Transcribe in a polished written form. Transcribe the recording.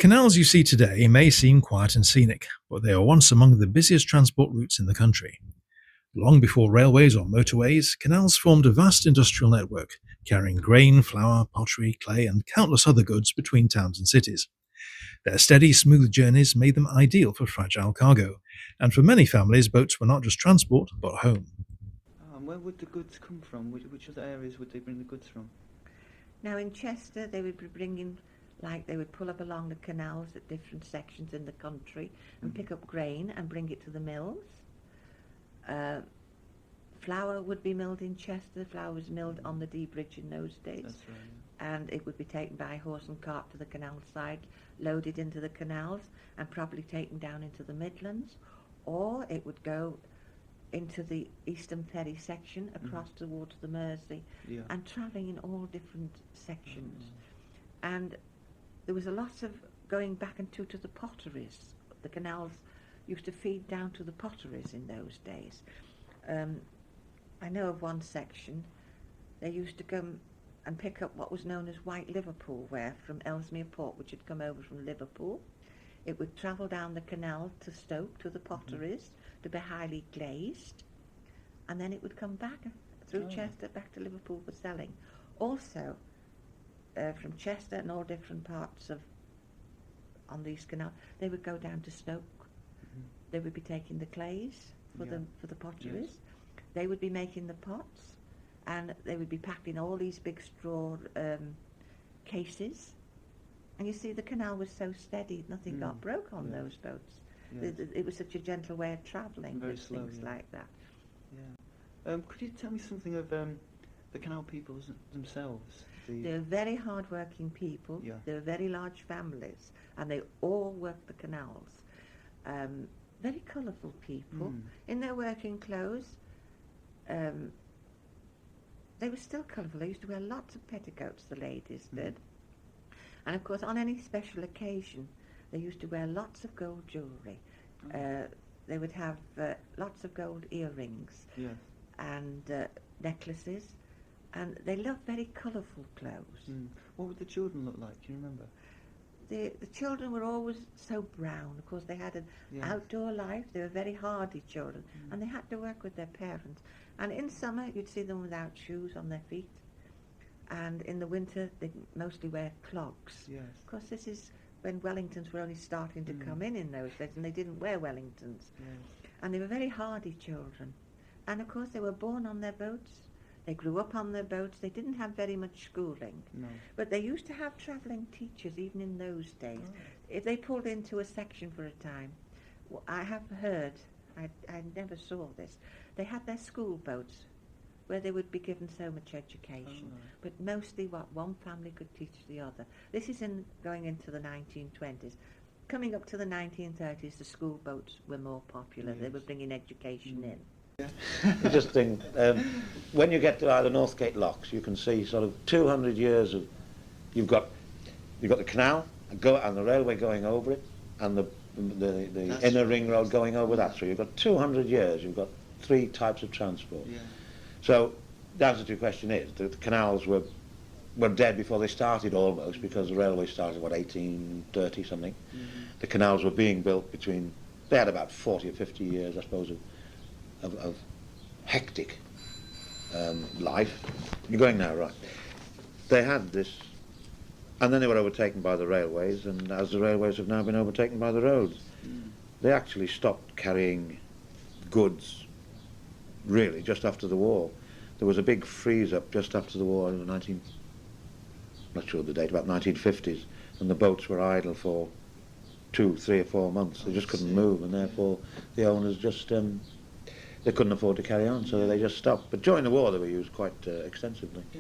Canals you see today may seem quiet and scenic, but they were once among the busiest transport routes in the country. Long before railways or motorways, canals formed a vast industrial network, carrying grain, flour, pottery, clay, and countless other goods between towns and cities. Their steady, smooth journeys made them ideal for fragile cargo, and for many families, boats were not just transport, but home. And where would the goods come from? Which other areas would they bring the goods from? Now in Chester, they would be bringing, like they would pull up along the canals at different sections in the country and pick up grain and bring it to the mills. Flour would be milled in Chester. Flour was milled on the Dee Bridge in those days. That's right. And it would be taken by horse and cart to the canal side, loaded into the canals and probably taken down into the Midlands, or it would go into the Eastern Ferry section across towards the Mersey, Yeah. and travelling in all different sections. And there was a lot of going back into to the potteries. The canals used to feed down to the potteries in those days. I know of one section, they used to go and pick up what was known as white Liverpool ware from Ellesmere Port, which had come over from Liverpool. It would travel down the canal to Stoke, to the potteries, to be highly glazed, and then it would come back through Chester, back to Liverpool for selling. Also, from Chester and all different parts of, on these canals, they would go down to Stoke. They would be taking the clays for the potteries. Yes. They would be making the pots, and they would be packed in all these big straw cases. And you see, the canal was so steady, nothing got broke on those boats. Yes. It was such a gentle way of travelling Very with slow, things like that. Yeah. Could you tell me something of the canal people themselves? They were very hard-working people. Yeah. They were very large families, and they all worked the canals. Very colourful people in their working clothes. They were still colourful. They used to wear lots of petticoats, the ladies did. And of course, on any special occasion, they used to wear lots of gold jewellery. They would have lots of gold earrings and necklaces, and they loved very colourful clothes. What would the children look like? Can you remember? The children were always so brown. Of course, they had an outdoor life. They were very hardy children, and they had to work with their parents. And in summer, you'd see them without shoes on their feet, and in the winter, they mostly wear clogs. Yes. Of course, this is when Wellingtons were only starting to come in those days, and they didn't wear Wellingtons. Yes. And they were very hardy children. And of course, they were born on their boats. They grew up on their boats. They didn't have very much schooling. No. But they used to have travelling teachers even in those days. If they pulled into a section for a time, I have heard, I never saw this, they had their school boats where they would be given so much education. But mostly what one family could teach the other. This is going into the 1920s. Coming up to the 1930s, the school boats were more popular. They were bringing education in. You just think, when you get to either Northgate locks, you can see sort of 200 years of, you've got the canal and the railway going over it, and the inner ring road going over that. So you've got 200 years. You've got three types of transport. Yeah. So the answer to your question is the canals were dead before they started almost, because the railway started 1830 something. The canals were being built between, they had about 40 or 50 years, I suppose, of hectic life. You're going now, right? They had this, and then they were overtaken by the railways, and as the railways have now been overtaken by the roads, they actually stopped carrying goods, really, just after the war. There was a big freeze-up just after the war in the not sure the date, about 1950s, and the boats were idle for 2, 3 or 4 months. They just couldn't move, and therefore the owners just they couldn't afford to carry on, so they just stopped. But during the war they were used quite extensively. Yeah.